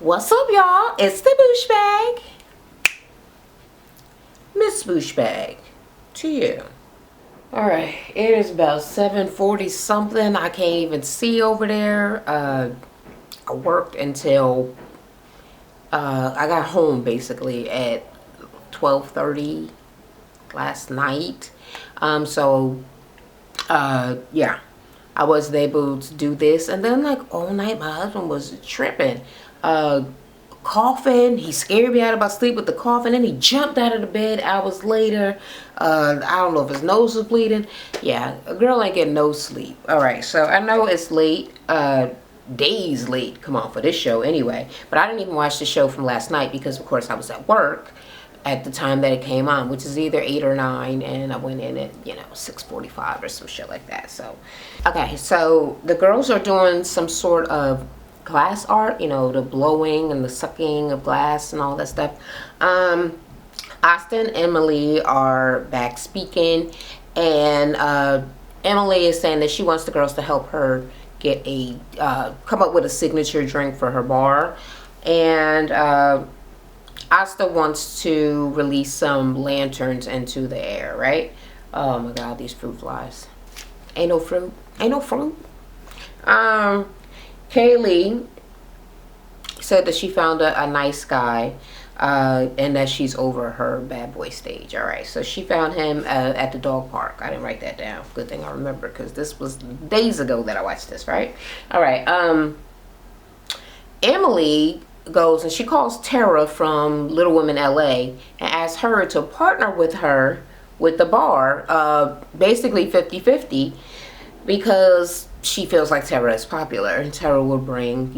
What's up, y'all? It's the Boosh Bag. Miss Boosh Bag, to you. Alright, it is about 7:40 something. I can't even see over there. I worked until I got home basically at 12:30 last night. Yeah, I wasn't able to do this. And then like all night my husband was tripping. Coughing. He scared me out of my sleep with the cough, and then he jumped out of the bed hours later. I don't know if his nose was bleeding. Yeah, a girl ain't getting no sleep. Alright, so I know it's late, days late, come on, for this show anyway, but I didn't even watch the show from last night because of course I was at work at the time that it came on, which is either 8 or 9, and I went in at 6:45 or some shit like that. So okay, so the girls are doing some sort of glass art, the blowing and the sucking of glass and all that stuff. Asta and Emily are back speaking, and Emily is saying that she wants the girls to help her get come up with a signature drink for her bar, and Asta wants to release some lanterns into the air, right? Oh my god, these fruit flies. Ain't no fruit. Kaylee said that she found a nice guy, and that she's over her bad boy stage. Alright, so she found him at the dog park. I didn't write that down. Good thing I remember, because this was days ago that I watched this, right? Alright, Emily goes and she calls Terra from Little Women LA and asks her to partner with her with the bar, basically 50-50, because she feels like Terra is popular and Terra will bring,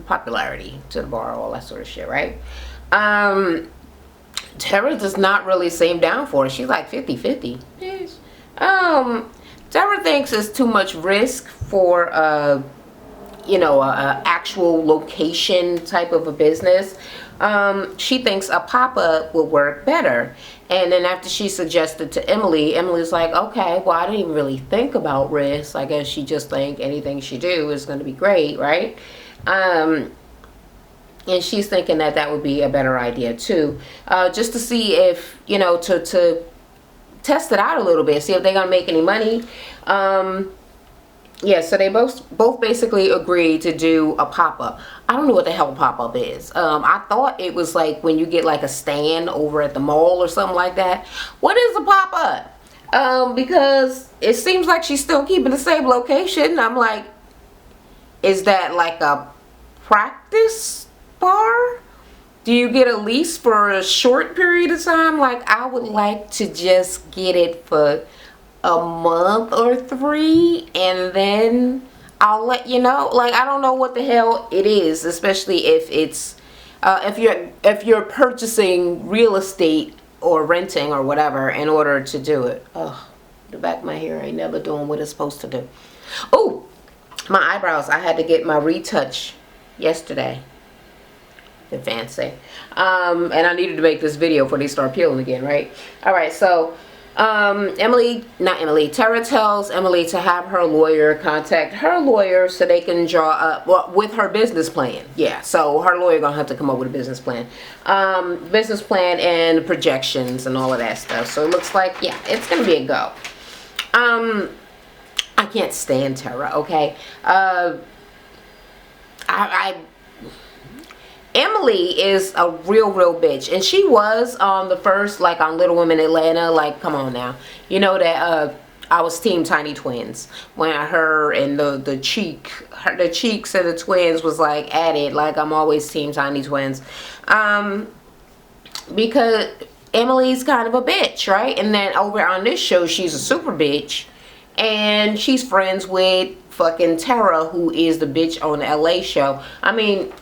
popularity to the bar, all that sort of shit, right? Terra does not really seem down for it. She's like 50-50. Yes. Terra thinks it's too much risk for a actual location type of a business. She thinks a pop-up will work better. And then after she suggested to Emily, Emily's like, okay, well, I didn't even really think about risk. I guess she just think anything she do is going to be great, right? And she's thinking that that would be a better idea too, just to see if, to test it out a little bit, see if they're going to make any money. Yeah, so they both basically agreed to do a pop-up. I don't know what the hell a pop-up is. I thought it was like when you get like a stand over at the mall or something like that. What is a pop-up? Because it seems like she's still keeping the same location. I'm like, is that like a practice bar? Do you get a lease for a short period of time? Like, I would like to just get it for a month or 3, and then I'll let you know. Like, I don't know what the hell it is, especially if it's if you're purchasing real estate or renting or whatever in order to do it. Oh, the back of my hair ain't never doing what it's supposed to do. Oh, my eyebrows, I had to get my retouch yesterday. They're fancy. And I needed to make this video before they start peeling again, right? Alright, so Terra tells Emily to have her lawyer contact her lawyer so they can draw up with her business plan. Yeah, so her lawyer gonna have to come up with a business plan, and projections and all of that stuff. So it looks like, yeah, it's gonna be a go. I can't stand Terra, okay? Emily is a real bitch, and she was on the first, like on Little Women Atlanta. Like, come on now, you know that I was team Tiny Twins when her and the cheeks of the twins was like at it. Like, I'm always team Tiny Twins, because Emily's kind of a bitch, right? And then over on this show, she's a super bitch, and she's friends with fucking Terra, who is the bitch on the LA show. I mean,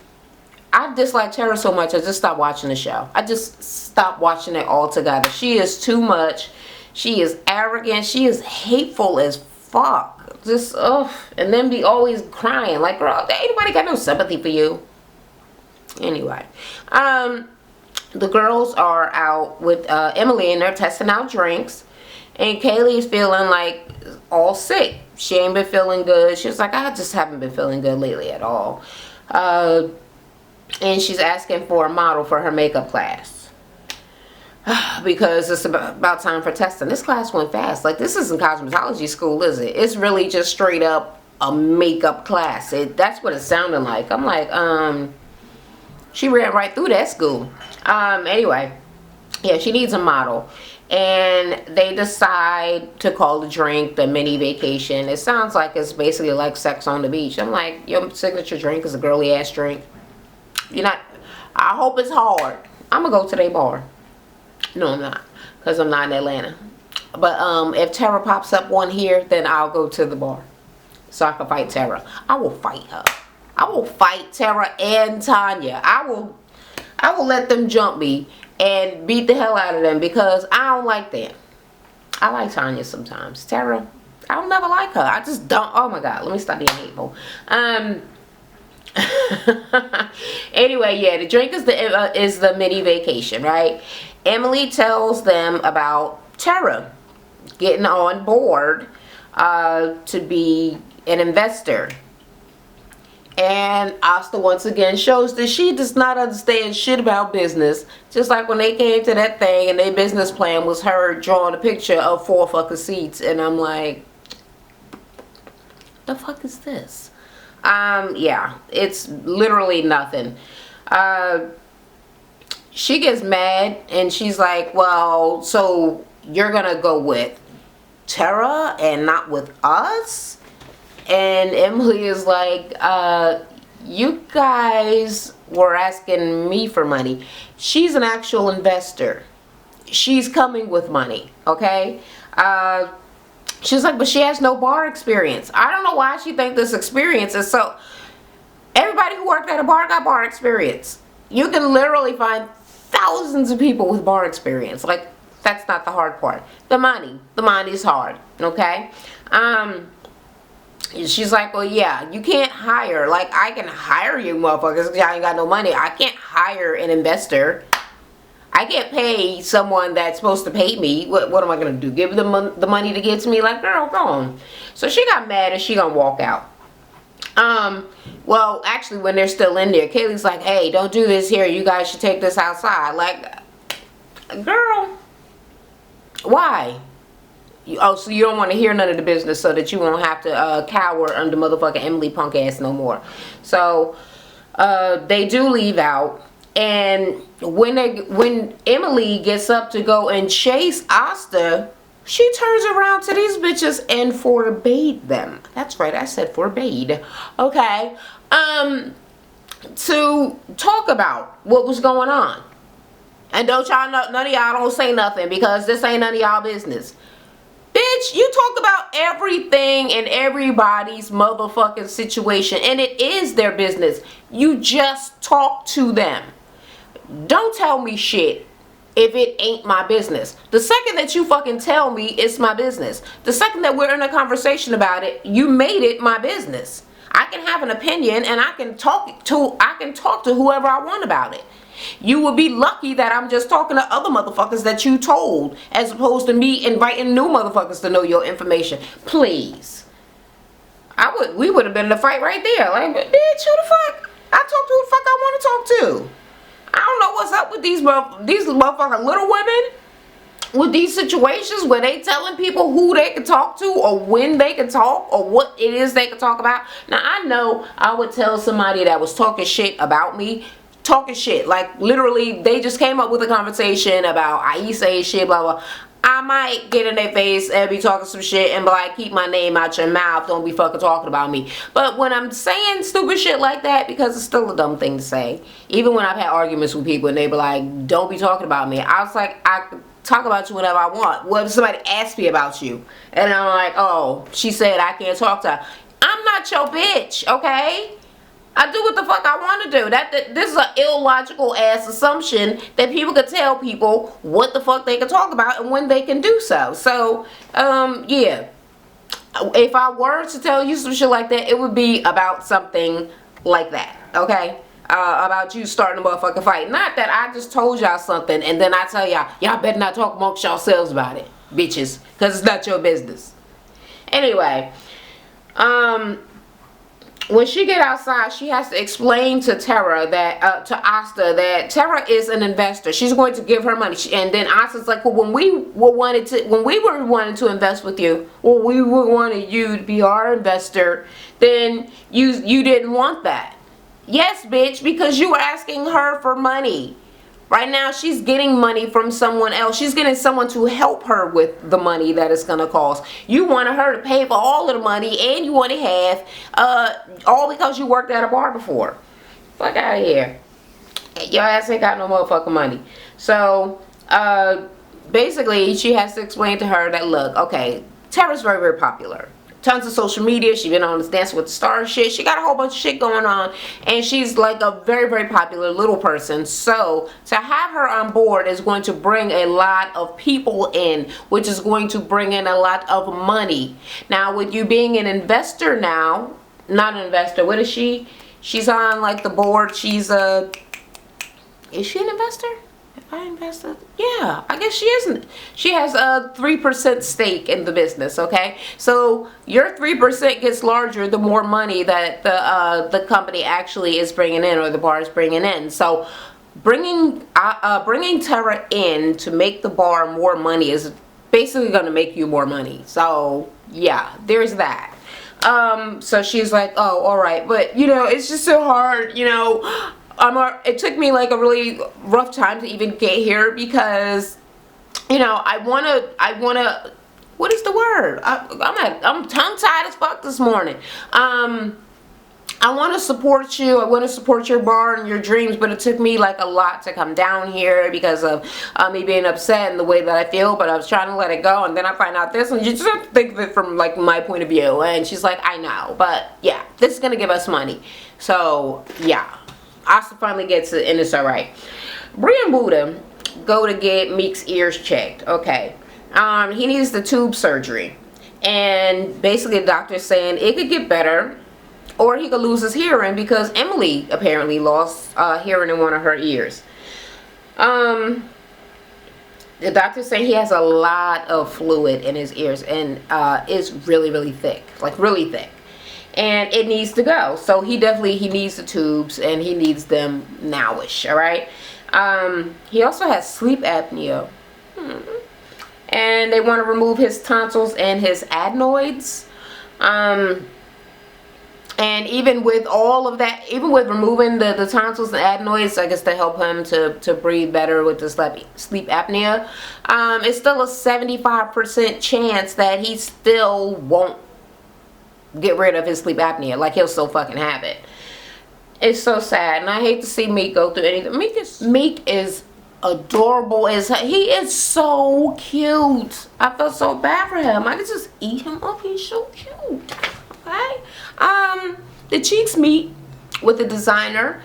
I dislike Terra so much, I just stopped watching the show. I just stopped watching it altogether. She is too much. She is arrogant. She is hateful as fuck. Just, ugh. And then be always crying. Like, girl, ain't anybody got no sympathy for you. Anyway. The girls are out with Emily, and they're testing out drinks. And Kaylee's feeling like all sick. She ain't been feeling good. She's like, I just haven't been feeling good lately at all. and she's asking for a model for her makeup class. Because it's about time for testing. This class went fast. Like, this isn't cosmetology school, is it? It's really just straight up a makeup class. That's what it sounded like. I'm like, she ran right through that school. Anyway, yeah, she needs a model. And they decide to call the drink the mini vacation. It sounds like it's basically like sex on the beach. I'm like, your signature drink is a girly ass drink. You're not, I hope it's hard. I'm gonna go to their bar. No, I'm not, because I'm not in Atlanta. But if Terra pops up one here, then I'll go to the bar so I can fight Terra. I will fight her. I will fight Terra and Tanya. I will let them jump me and beat the hell out of them, because I don't like them. I like Tanya sometimes. Terra, I'll never like her. I just don't. Oh my God, let me stop being hateful. Anyway, yeah, the drink is the mini vacation, right? Emily tells them about Terra getting on board to be an investor. And Asta once again shows that she does not understand shit about business. Just like when they came to that thing and their business plan was her drawing a picture of 4 fucking seats. And I'm like, the fuck is this? Yeah, it's literally nothing. She gets mad and she's like, well, so you're gonna go with Terra and not with us? And Emily is like, you guys were asking me for money. She's an actual investor. She's coming with money, okay? She's like, but she has no bar experience. I don't know why she thinks this experience is so... Everybody who worked at a bar got bar experience. You can literally find thousands of people with bar experience. Like, that's not the hard part. The money's hard, okay? She's like, well, yeah, you can't hire. Like, I can hire you motherfuckers because I ain't got no money. I can't hire an investor. I can't pay someone that's supposed to pay me. What am I going to do? Give them the money to get to me? Like, girl, go on. So she got mad and she gonna walk out. Well, actually, when they're still in there, Kaylee's like, hey, don't do this here. You guys should take this outside. Like, girl, why? Oh, so you don't want to hear none of the business so that you won't have to cower under motherfucking Emily punk ass no more. So, they do leave out. And when Emily gets up to go and chase Asta, she turns around to these bitches and forbade them. That's right, I said forbade. Okay. To talk about what was going on. And don't y'all know, none of y'all don't say nothing, because this ain't none of y'all business. Bitch, you talk about everything and everybody's motherfucking situation, and it is their business. You just talk to them. Don't tell me shit if it ain't my business. The second that you fucking tell me it's my business, the second that we're in a conversation about it, you made it my business. I can have an opinion and I can talk to whoever I want about it. You would be lucky that I'm just talking to other motherfuckers that you told, as opposed to me inviting new motherfuckers to know your information. Please. We would have been in a fight right there. Like, bitch, who the fuck? I talk to who the fuck I want to talk to. I don't know what's up with these motherfucking little women with these situations where they telling people who they can talk to or when they can talk or what it is they can talk about. Now, I know I would tell somebody that was talking shit about me, talking shit, like literally they just came up with a conversation about Aisha and shit, blah, blah. I might get in their face and be talking some shit and be like, keep my name out your mouth, don't be fucking talking about me. But when I'm saying stupid shit like that, because it's still a dumb thing to say, even when I've had arguments with people and they be like, don't be talking about me, I was like, I could talk about you whenever I want. What if somebody asks me about you and I'm like, oh, she said I can't talk to her. I'm not your bitch, okay? I do what the fuck I want to do. This is an illogical ass assumption that people could tell people what the fuck they can talk about and when they can do so. So, yeah. If I were to tell you some shit like that, it would be about something like that, okay? About you starting a motherfucking fight. Not that I just told y'all something and then I tell y'all better not talk amongst yourselves about it, bitches. Because it's not your business. Anyway, when she get outside, she has to explain to Terra that to Asta that Terra is an investor. She's going to give her money, and then Asta's like, well, when we were wanting to invest with you, well, we wanted you to be our investor. Then you didn't want that. Yes, bitch, because you were asking her for money. Right now, she's getting money from someone else. She's getting someone to help her with the money that it's going to cost. You wanted her to pay for all of the money, and you wanted half, all because you worked at a bar before. Fuck out of here. Your ass ain't got no motherfucking money. So, basically, she has to explain to her that, look, okay, Terra's very, very popular. Tons of social media. She's been on this Dance with the Stars shit. She got a whole bunch of shit going on, and she's like a very, very popular little person. So to have her on board is going to bring a lot of people in, which is going to bring in a lot of money. Now, with you being an investor now, not an investor, what is she? She's on like the board. Is she an investor? I invested. Yeah, I guess she isn't. She has a 3% stake in the business. Okay, so your 3% gets larger the more money that the company actually is bringing in, or the bar is bringing in. So bringing Terra in to make the bar more money is basically going to make you more money. So yeah, there's that. So she's like, oh, all right, but you know, it's just so hard, you know. It took me like a really rough time to even get here, because, you know, I wanna, what is the word? I'm tongue tied as fuck this morning. I want to support you. I want to support your bar and your dreams, but it took me like a lot to come down here because of me being upset and the way that I feel, but I was trying to let it go, and then I find out this, and you just have to think of it from like my point of view. And she's like, I know, but yeah, this is gonna give us money. So yeah, Asta finally gets it, and it's alright. Bree and Buddha go to get Meek's ears checked. Okay, he needs the tube surgery, and basically the doctor's saying it could get better, or he could lose his hearing, because Emily apparently lost hearing in one of her ears. The doctor's saying he has a lot of fluid in his ears, and it's really, really thick, like really thick. And it needs to go. So he needs the tubes, and he needs them nowish, all right? He also has sleep apnea. And they want to remove his tonsils and his adenoids. And even with all of that, even with removing the tonsils and adenoids, I guess to help him to breathe better with the sleep apnea, it's still a 75% chance that he still won't get rid of his sleep apnea. Like, he'll still fucking have it. It's so sad, and I hate to see Meek go through anything. Meek is adorable as he is so cute. I felt so bad for him. I could just eat him up. He's so cute. Okay. The cheeks meet with the designer,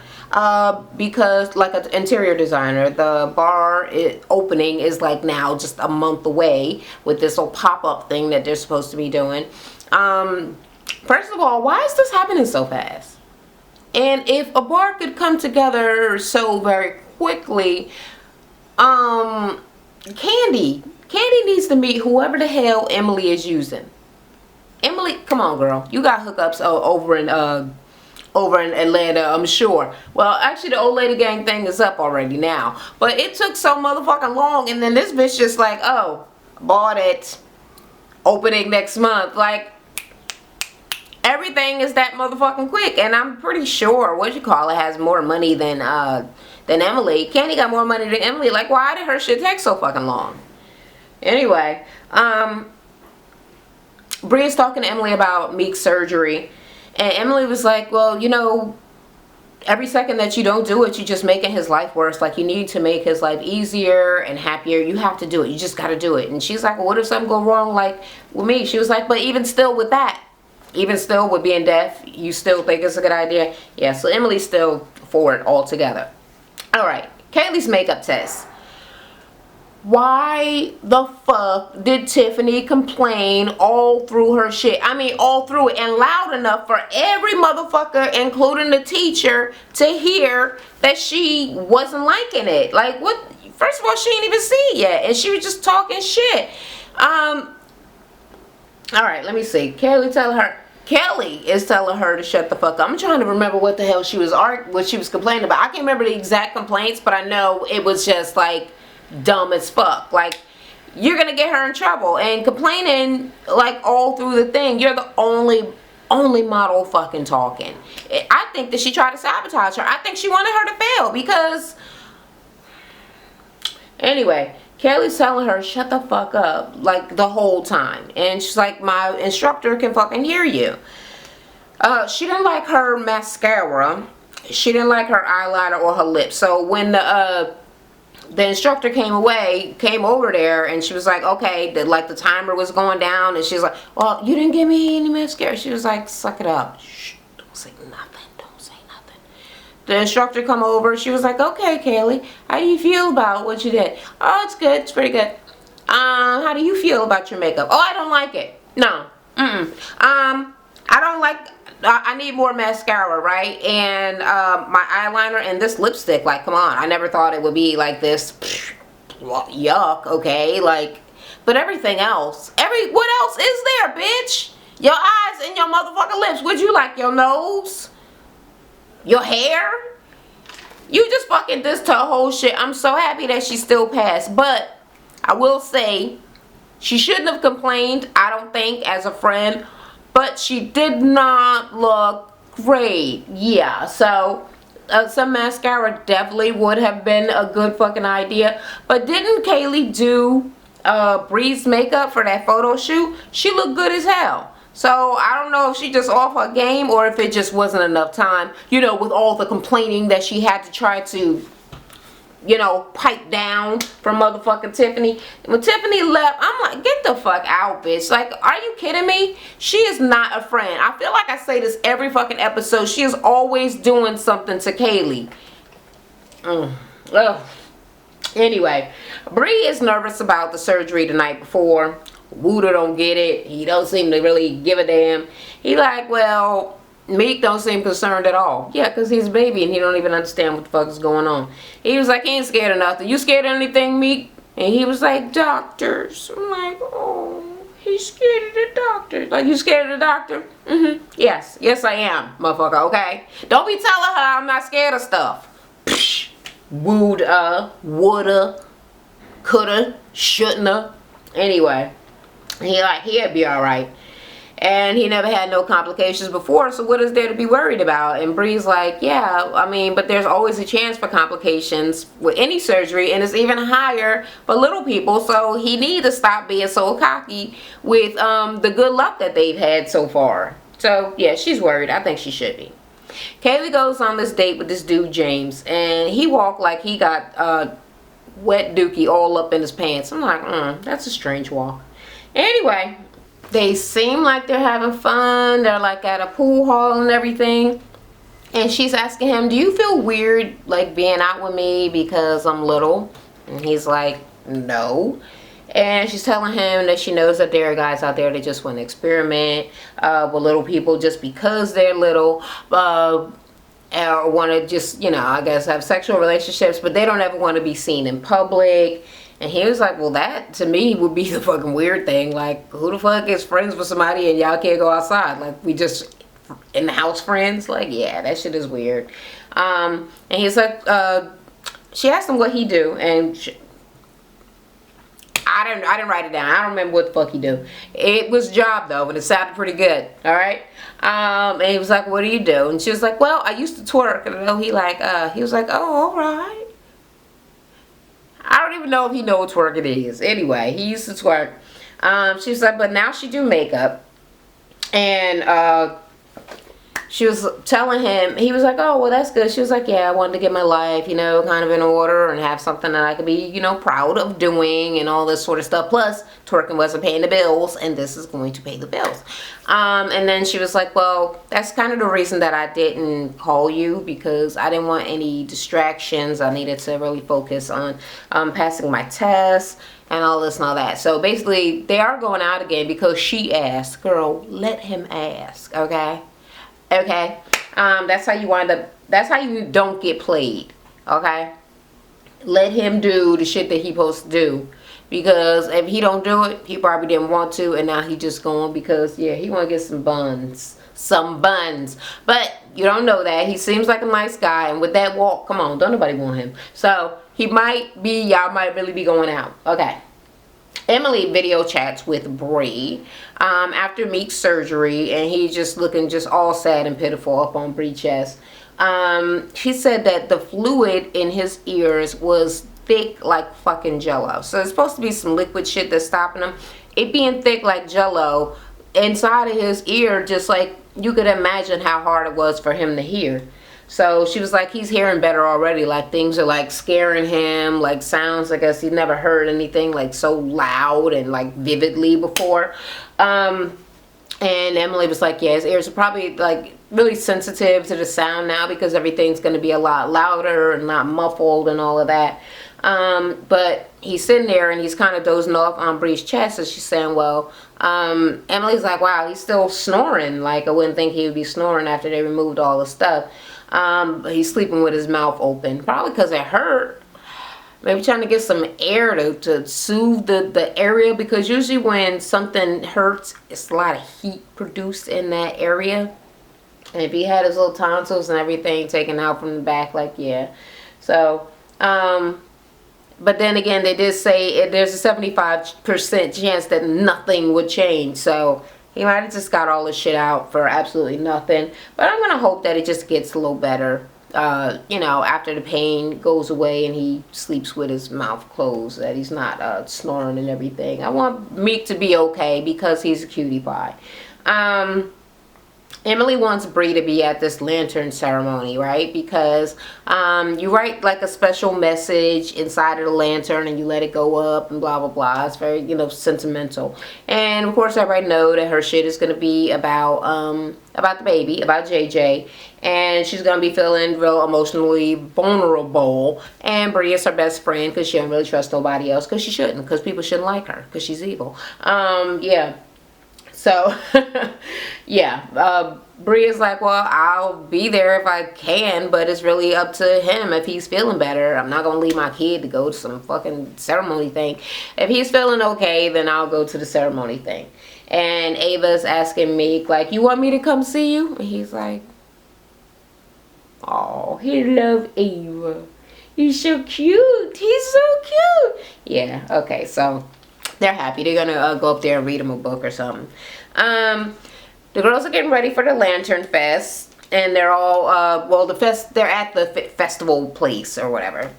because like an interior designer, the bar opening is like now just a month away with this whole pop-up thing that they're supposed to be doing. First of all, why is this happening so fast? And if a bar could come together so very quickly, Candy needs to meet whoever the hell Emily is using. Emily, come on, girl, you got hookups over in Atlanta, I'm sure. Well, actually, the old lady gang thing is up already now, but it took so motherfucking long, and then this bitch just like, oh, bought it, opening next month. Like, everything is that motherfucking quick, and I'm pretty sure has more money than Emily. Candy got more money than Emily. Like, why did her shit take so fucking long? Anyway, Bria's talking to Emily about Meek's surgery, and Emily was like, well, you know, every second that you don't do it, you're just making his life worse. Like, you need to make his life easier and happier. You have to do it. You just got to do it. And she's like, well, what if something go wrong, like with me? She was like, but even still with that, even still with being deaf, you still think it's a good idea? Yeah, so Emily's still for it altogether. All right, Kaylee's makeup test. Why the fuck did Tiffany complain all through her shit? I mean, all through it, and loud enough for every motherfucker, including the teacher, to hear that she wasn't liking it? Like, what? First of all, she didn't even see it yet, and she was just talking shit. All right, let me see. Kaylee Kelly is telling her to shut the fuck up. I'm trying to remember what the hell what she was complaining about. I can't remember the exact complaints, but I know it was just like dumb as fuck. Like, you're gonna get her in trouble, and complaining like all through the thing. You're the only model fucking talking. I think that she tried to sabotage her. I think she wanted her to fail because anyway, Kaylee's telling her shut the fuck up like the whole time, and she's like, my instructor can fucking hear you. She didn't like her mascara, she didn't like her eyeliner or her lips. So when the instructor came over there, and she was like, okay, the timer was going down, and she's like, well, you didn't give me any mascara. She was like, suck it up. Shh, don't say nothing. Don't say nothing. The instructor come over. She was like, okay, Kaylee, how do you feel about what you did? Oh, it's good. It's pretty good. How do you feel about your makeup? Oh, I don't like it. No. I don't like, I need more mascara, right? And my eyeliner and this lipstick, like, come on. I never thought it would be like this. Yuck, okay? Like, but everything else, what else is there, bitch? Your eyes and your motherfucking lips. Would you like your nose? Your hair? You just fucking dissed her whole shit. I'm so happy that she still passed. But I will say, she shouldn't have complained, I don't think, as a friend. But she did not look great. Yeah, so some mascara definitely would have been a good fucking idea. But didn't Kaylee do Bree's makeup for that photo shoot? She looked good as hell. So I don't know if she just off her game or if it just wasn't enough time, you know, with all the complaining that she had to try to, you know, pipe down from motherfucking Tiffany. When Tiffany left, I'm like, get the fuck out, bitch. Like, are you kidding me? She is not a friend. I feel like I say this every fucking episode. She is always doing something to Kaylee. Ugh. Anyway, Bree is nervous about the surgery the night before. Wooter don't get it. He don't seem to really give a damn. He like, well, Meek don't seem concerned at all. Yeah, because he's a baby and he don't even understand what the fuck is going on. He was like, he ain't scared of nothing. You scared of anything, Meek? And he was like, doctors. I'm like, oh, he's scared of the doctor. Like, you scared of the doctor? Mm-hmm. Yes. Yes, I am, motherfucker, okay? Don't be telling her I'm not scared of stuff. Psh, woulda, coulda, shouldn't. Anyway, he'll be alright. And he never had no complications before, so what is there to be worried about? And Bree's like, yeah, I mean, but there's always a chance for complications with any surgery, and it's even higher for little people, so he needs to stop being so cocky with the good luck that they've had so far. So, yeah, she's worried. I think she should be. Kaylee goes on this date with this dude, James, and he walked like he got wet dookie all up in his pants. I'm like, that's a strange walk. Anyway, they seem like they're having fun. They're like at a pool hall and everything. And she's asking him, do you feel weird like being out with me because I'm little? And he's like, no. And she's telling him that she knows that there are guys out there that just want to experiment with little people just because they're little. Or want to just, you know, I guess have sexual relationships. But they don't ever want to be seen in public. And he was like, well, that to me would be the fucking weird thing. Like, who the fuck is friends with somebody and y'all can't go outside? Like, we just in the house friends? Like, yeah, that shit is weird. And he's like, she asked him what he do, and I didn't write it down. I don't remember what the fuck he do. It was a job though, but it sounded pretty good. All right. And he was like, what do you do? And she was like, well, I used to twerk. And he was like, oh, all right. I don't even know if he knows what twerk it is. Anyway, he used to twerk. She was like, but now she do makeup. And she was telling him, he was like, oh, well, that's good. She was like, yeah, I wanted to get my life, you know, kind of in order and have something that I could be, you know, proud of doing and all this sort of stuff. Plus, twerking wasn't paying the bills, and this is going to pay the bills. And then she was like, well, that's kind of the reason that I didn't call you, because I didn't want any distractions. I needed to really focus on passing my tests and all this and all that. So basically, they are going out again because she asked. Girl, let him ask, okay? Okay, that's how you wind up, that's how you don't get played, okay? Let him do the shit that he supposed to do, because if he don't do it, he probably didn't want to, and now he just going because, yeah, he want to get some buns. some buns. But you don't know that. He seems like a nice guy, and with that walk, come on, don't nobody want him. So he might be, y'all might really be going out. Okay. Emily video chats with Bree after Meek's surgery, and he's just looking just all sad and pitiful up on Bree's chest. She said that the fluid in his ears was thick like fucking jello. So it's supposed to be some liquid shit that's stopping him. It being thick like jello inside of his ear, just like you could imagine how hard it was for him to hear. So she was like, he's hearing better already. Like things are like scaring him, like sounds, I guess he never heard anything like so loud and like vividly before. And Emily was like, yeah, his ears are probably like really sensitive to the sound now because everything's going to be a lot louder and not muffled and all of that. But he's sitting there and he's kind of dozing off on Bree's chest, and she's saying, well, Emily's like, wow, he's still snoring. Like I wouldn't think he would be snoring after they removed all the stuff. But he's sleeping with his mouth open, probably because it hurt. Maybe trying to get some air to soothe the area, because usually when something hurts, it's a lot of heat produced in that area. And if he had his little tonsils and everything taken out from the back, like, yeah. So, but then again, they did say there's a 75% chance that nothing would change. So he might have just got all this shit out for absolutely nothing. But I'm going to hope that it just gets a little better, you know, after the pain goes away and he sleeps with his mouth closed, that he's not snoring and everything. I want Meek to be okay because he's a cutie pie. Emily wants Bree to be at this lantern ceremony, right? Because you write like a special message inside of the lantern and you let it go up and blah, blah, blah. It's very, you know, sentimental. And of course, everybody know that her shit is going to be about the baby, about JJ. And she's going to be feeling real emotionally vulnerable. And Bree is her best friend because she don't really trust nobody else, because she shouldn't, because people shouldn't like her because she's evil. Yeah. So, yeah, Bree is like, well, I'll be there if I can, but it's really up to him if he's feeling better. I'm not going to leave my kid to go to some fucking ceremony thing. If he's feeling okay, then I'll go to the ceremony thing. And Ava's asking Meek, like, you want me to come see you? And he's like, oh, he love Ava. He's so cute. He's so cute. Yeah, okay, so they're happy. They're gonna go up there and read him a book or something. The girls are getting ready for the Lantern Fest, and they're all well, they're at the festival place or whatever,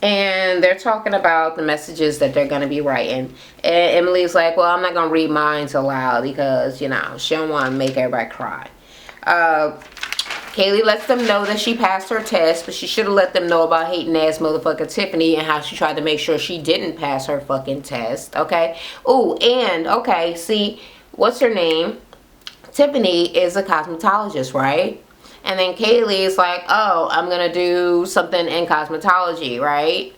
and they're talking about the messages that they're gonna be writing. And Emily's like, well, I'm not gonna read mine so loud because, you know, she don't want to make everybody cry. Kaylee lets them know that she passed her test, but she should have let them know about hating ass motherfucker Tiffany and how she tried to make sure she didn't pass her fucking test, okay? Oh, and, okay, see, what's her name? Tiffany is a cosmetologist, right? And then Kaylee is like, oh, I'm gonna do something in cosmetology, right?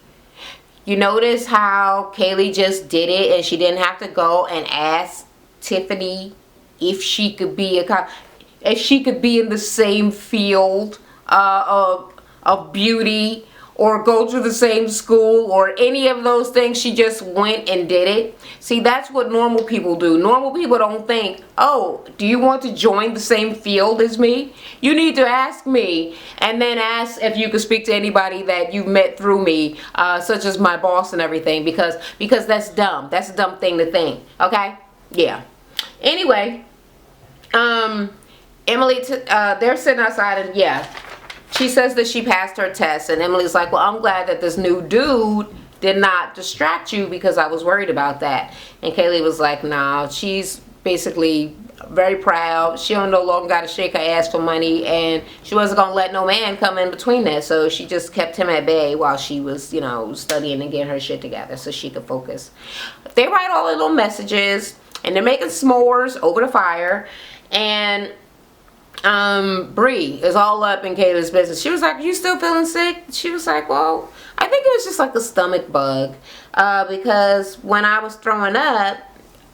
You notice how Kaylee just did it and she didn't have to go and ask Tiffany if she could be if she could be in the same field of beauty or go to the same school or any of those things. She just went and did it. See, that's what normal people do. Normal people don't think, oh, do you want to join the same field as me? You need to ask me, and then ask if you could speak to anybody that you met through me, such as my boss and everything, because that's dumb. That's a dumb thing to think, okay? Yeah. Anyway, Emily, they're sitting outside, and yeah, she says that she passed her test, and Emily's like, well, I'm glad that this new dude did not distract you because I was worried about that. And Kaylee was like, nah, she's basically very proud. She don't no longer got to shake her ass for money, and she wasn't going to let no man come in between that. So she just kept him at bay while she was, you know, studying and getting her shit together so she could focus. They write all their little messages, and they're making s'mores over the fire, and Bree is all up in Kayla's business. She was like, you still feeling sick? She was like, well, I think it was just like a stomach bug, because when I was throwing up,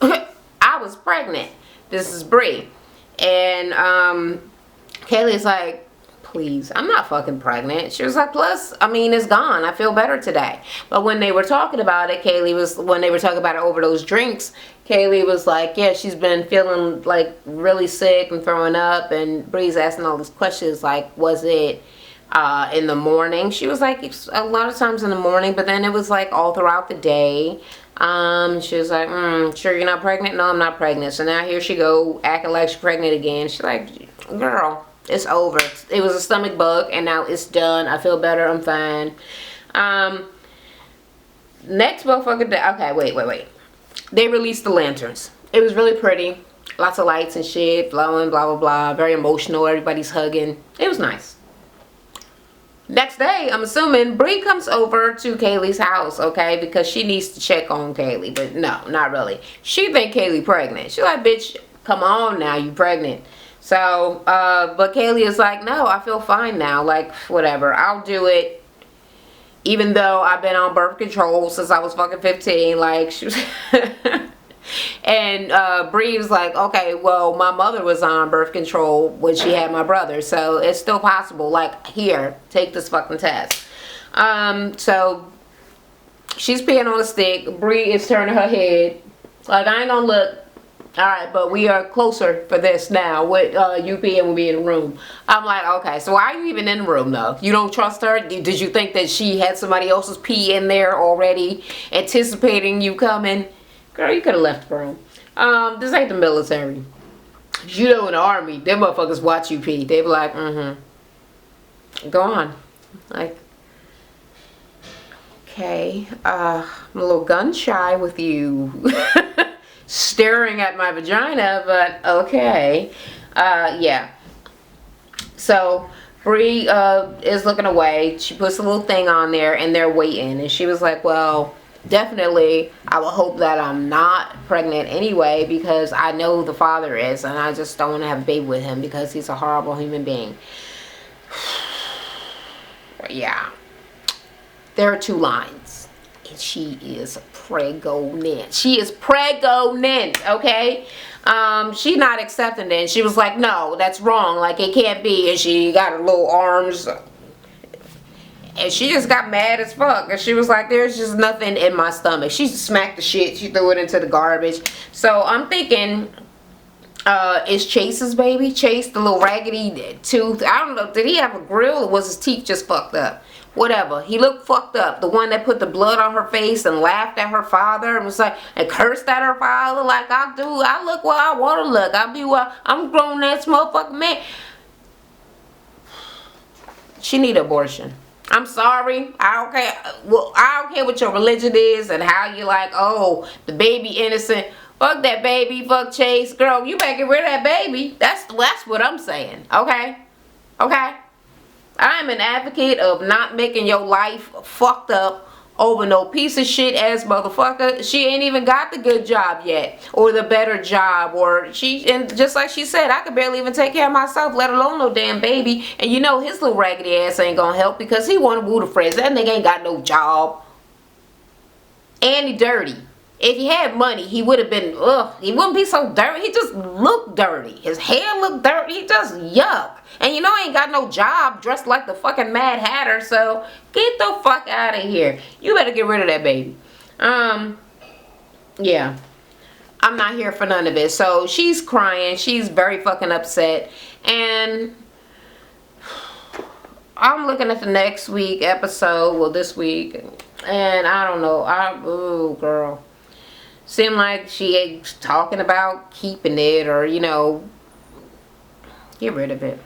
I was pregnant. This is Bree. And Kaylee's like, please, I'm not fucking pregnant. She was like, plus, I mean, it's gone. I feel better today. But when they were talking about it, when they were talking about it over those drinks, Kaylee was like, yeah, she's been feeling like really sick and throwing up. And Bree's asking all these questions like, was it in the morning? She was like, it's a lot of times in the morning, but then it was like all throughout the day. She was like, sure you're not pregnant? No, I'm not pregnant. So now here she go acting like she's pregnant again. She's like, girl, it's over. It was a stomach bug and now it's done. I feel better. I'm fine. Next motherfucker day. Okay, wait. They released the lanterns. It was really pretty. Lots of lights and shit, blowing, blah, blah, blah. Very emotional. Everybody's hugging. It was nice. Next day, I'm assuming Bree comes over to Kaylee's house, okay, because she needs to check on Kaylee, but no, not really. She think Kaylee pregnant. She's like, bitch, come on now, you pregnant. So, but Kaylee is like, no, I feel fine now, like, whatever, I'll do it, even though I've been on birth control since I was fucking 15, like, she was and Bree was like, okay, well, my mother was on birth control when she had my brother, so it's still possible, like, here, take this fucking test. So she's peeing on a stick. Bree is turning her head like, I ain't gonna look. All right, but we are closer for this now with you peeing will be in the room. I'm like, okay, so why are you even in the room though? You don't trust her? Did you think that she had somebody else's pee in there already, anticipating you coming? Girl, you could have left the room. This ain't the military. You know, in the army, them motherfuckers watch you pee. They be like, go on. Like, okay, I'm a little gun shy with you staring at my vagina, but okay. Yeah. So Bree is looking away. She puts a little thing on there and they're waiting. And she was like, well, definitely I will hope that I'm not pregnant anyway, because I know the father is and I just don't want to have a baby with him because he's a horrible human being. Yeah, there are 2 lines and she is pregnant. She is pregnant, okay? She not accepting it. She was like, no, that's wrong, like it can't be. And she got her little arms and she just got mad as fuck. And she was like, there's just nothing in my stomach. She smacked the shit. She threw it into the garbage. So I'm thinking, it's Chase's baby. Chase, the little raggedy tooth. I don't know. Did he have a grill or was his teeth just fucked up? Whatever. He looked fucked up. The one that put the blood on her face and laughed at her father and was like, and cursed at her father like I do. I look where I want to look. I be where I'm grown ass motherfucking man. She need an abortion. I'm sorry. I don't care. Well, I don't care what your religion is and how you like, oh, the baby innocent. Fuck that baby. Fuck Chase. Girl, you better get rid of that baby. That's what I'm saying. Okay? Okay? I'm an advocate of not making your life fucked up over no piece of shit ass motherfucker. She ain't even got the good job yet or the better job, or and just like she said, I could barely even take care of myself, let alone no damn baby. And you know his little raggedy ass ain't gonna help because he wanna woo the friends. That nigga ain't got no job and he dirty. If he had money, he would have been, he wouldn't be so dirty. He just looked dirty. His hair looked dirty. He just yuck. And you know he ain't got no job, dressed like the fucking Mad Hatter. So get the fuck out of here. You better get rid of that baby. Yeah. I'm not here for none of it. So she's crying. She's very fucking upset. And I'm looking at the next week episode. Well, this week. And I don't know. Oh, girl. Seemed like she ain't talking about keeping it or, you know, get rid of it.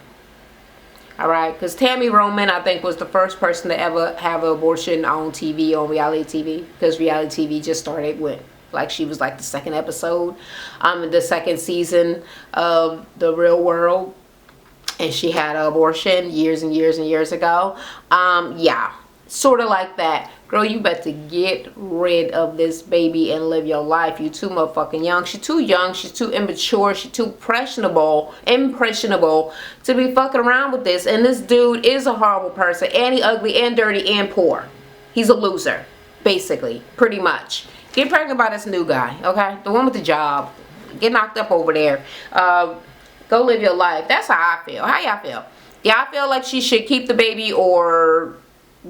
Alright, because Tammy Roman, I think, was the first person to ever have an abortion on TV, on reality TV. Because reality TV just started with, like, she was like the 2nd episode, the 2nd season of The Real World. And she had an abortion years and years and years ago. Yeah, sort of like that. Girl, you better get rid of this baby and live your life. You too motherfucking young. She's too young. She's too immature. She's too impressionable to be fucking around with this. And this dude is a horrible person. And he ugly and dirty and poor. He's a loser, basically, pretty much. Get pregnant by this new guy, okay? The one with the job. Get knocked up over there. Go live your life. That's how I feel. How y'all feel? Yeah, I feel like she should keep the baby or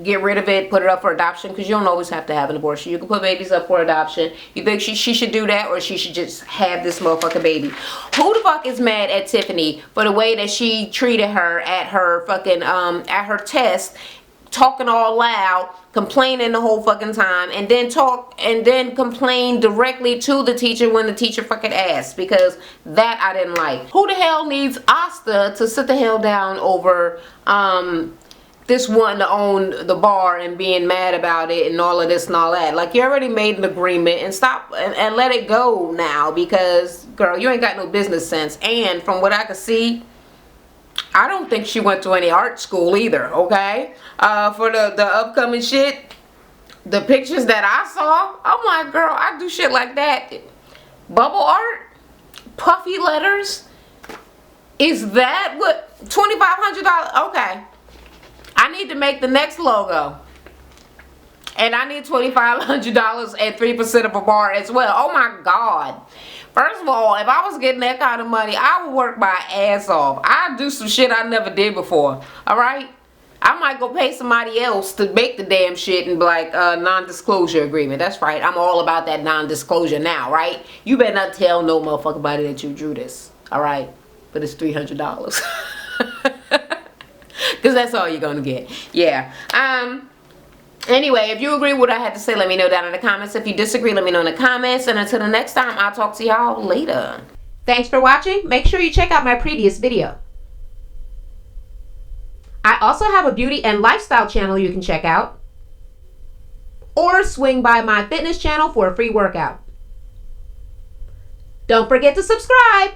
get rid of it, put it up for adoption, because you don't always have to have an abortion. You can put babies up for adoption. You think she should do that, or she should just have this motherfucking baby? Who the fuck is mad at Tiffany for the way that she treated her at her fucking at her test, talking all loud, complaining the whole fucking time, and then complain directly to the teacher when the teacher fucking asked? Because that I didn't like. Who the hell needs Asta to sit the hell down over this one to own the bar and being mad about it and all of this and all that? Like, you already made an agreement, and stop and let it go now, because girl, you ain't got no business sense. And from what I could see, I don't think she went to any art school either, okay? For the upcoming shit, the pictures that I saw, I'm like, girl, I do shit like that. Bubble art? Puffy letters? Is that what? $2,500? Okay. I need to make the next logo. And I need $2,500 and 3% of a bar as well. Oh my God. First of all, if I was getting that kind of money, I would work my ass off. I'd do some shit I never did before. Alright? I might go pay somebody else to make the damn shit and be like, non-disclosure agreement. That's right. I'm all about that non-disclosure now, right? You better not tell no motherfucking body that you drew this. Alright? But it's $300. Because that's all you're going to get. Yeah. Anyway, if you agree with what I had to say, let me know down in the comments. If you disagree, let me know in the comments. And until the next time, I'll talk to y'all later. Thanks for watching. Make sure you check out my previous video. I also have a beauty and lifestyle channel you can check out. Or swing by my fitness channel for a free workout. Don't forget to subscribe.